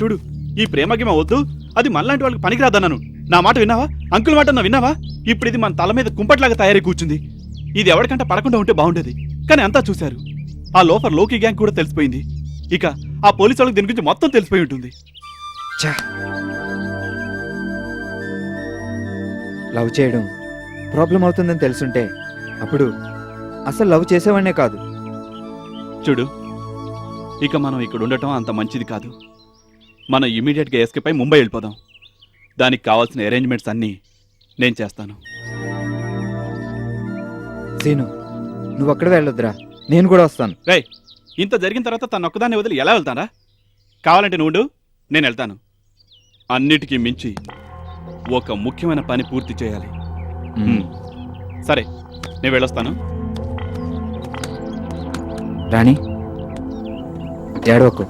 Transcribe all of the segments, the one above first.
చూడు, ఈ ప్రేమకి మా వద్దు, అది మనలాంటి వాళ్ళకి పనికిరాదన్నాను. నా మాట విన్నావా? అంకుల్ మాట విన్నావా? ఇప్పుడు ఇది మన తల మీద కుంపట్లాగా తయారై కూర్చుంది. ఇది ఎవరికంటే పడకుండా ఉంటే బాగుండేది, కానీ అంతా చూశారు. ఆ లోఫర్ లోకి గ్యాంగ్ కూడా తెలిసిపోయింది. ఇక ఆ పోలీసు వాళ్ళకి దీని గురించి మొత్తం తెలిసిపోయి ఉంటుంది. లవ్ చేయడం ప్రాబ్లం అవుతుందని తెలుసుంటే అప్పుడు అసలు లవ్ చేసేవాడినే కాదు. చూడు, ఇక మనం ఇక్కడ ఉండటం అంత మంచిది కాదు. మనం ఇమీడియట్గా ఎస్కేప్ అయి ముంబై వెళ్ళిపోదాం. దానికి కావాల్సిన అరేంజ్మెంట్స్ అన్నీ నేను చేస్తాను. సీను, నువ్వు అక్కడ వెళ్ళొద్దురా, నేను కూడా వస్తాను. రే, ఇంత జరిగిన తర్వాత తను ఒక్కదాన్ని వదిలి ఎలా వెళ్తానా? కావాలంటే నువ్వు, నేను వెళ్తాను. అన్నిటికీ మించి ఒక ముఖ్యమైన పని పూర్తి చేయాలి. సరే, నేను వెళ్ళొస్తాను. రాణి, ఏడవకు.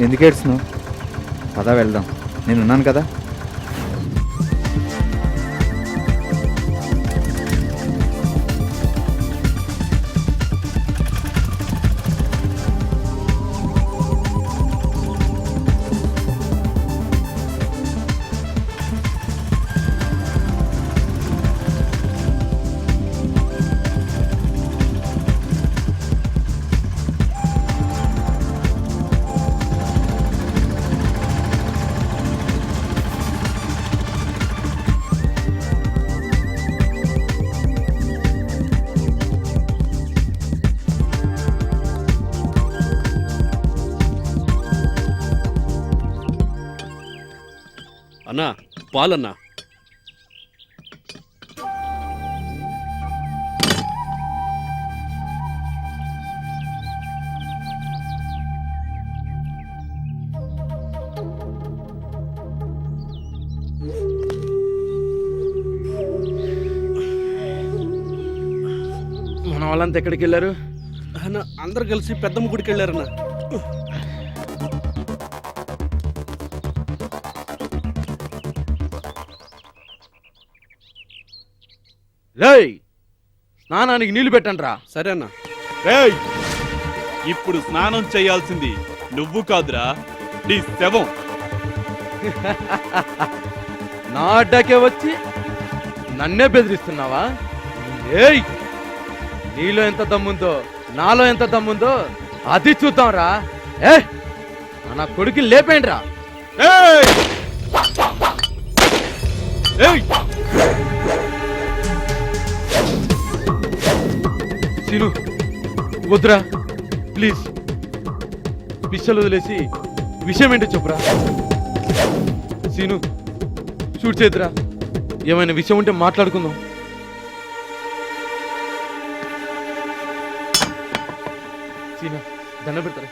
ఎందుకు ఏడుస్తున్నావు? పదా వెళ్దాం, నేనున్నాను కదా. అన్నా, పాలన్నా. మన వాళ్ళంతా ఎక్కడికి వెళ్ళారు? అన్న, అందరు కలిసి పెద్దమ్మ గుడికి వెళ్ళారన్నా. రేయ్, స్నానానికి నీళ్లు పెట్టండి రా. సరే అన్న. రేయ్, ఇప్పుడు స్నానం చేయాల్సింది నువ్వు కాదురా, నీ శవం. నా అడ్డాకే వచ్చి నన్నే బెదిరిస్తున్నావా? ఏయ్, నీలో ఎంత దమ్ముందో నాలో ఎంత దమ్ముందో అది చూద్దాం రా. నా కొడుకు లేపేయండి రా. సీను, వద్దురా ప్లీజ్. పిచ్చలు వదిలేసి విషయం ఏంటో చెప్పురా. సీను, షూట్ చేద్దురా. ఏమైనా విషయం ఉంటే మాట్లాడుకుందాం. సీను, దండ పెడతారా?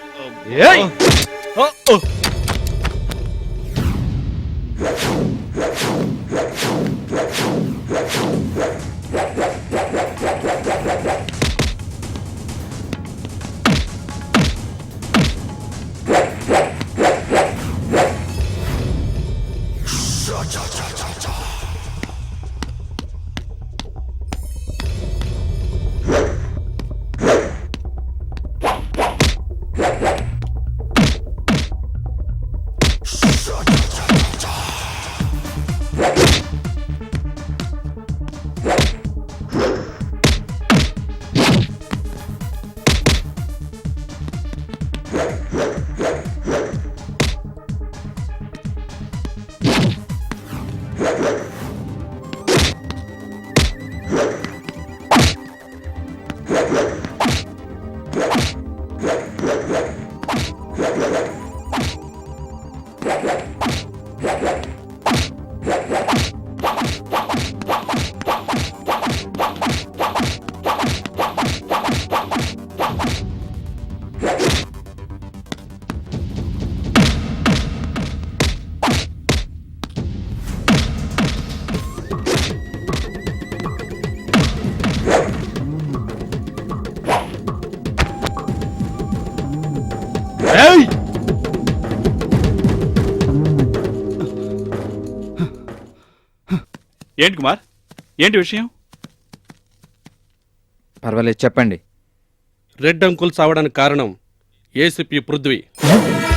ఏంటి కుమార్, ఏంటి విషయం? పర్వాలేదు, చెప్పండి. రెడ్ అంకుల్ చావడానికి కారణం ఏసీపీ పృథ్వీ. ఆ?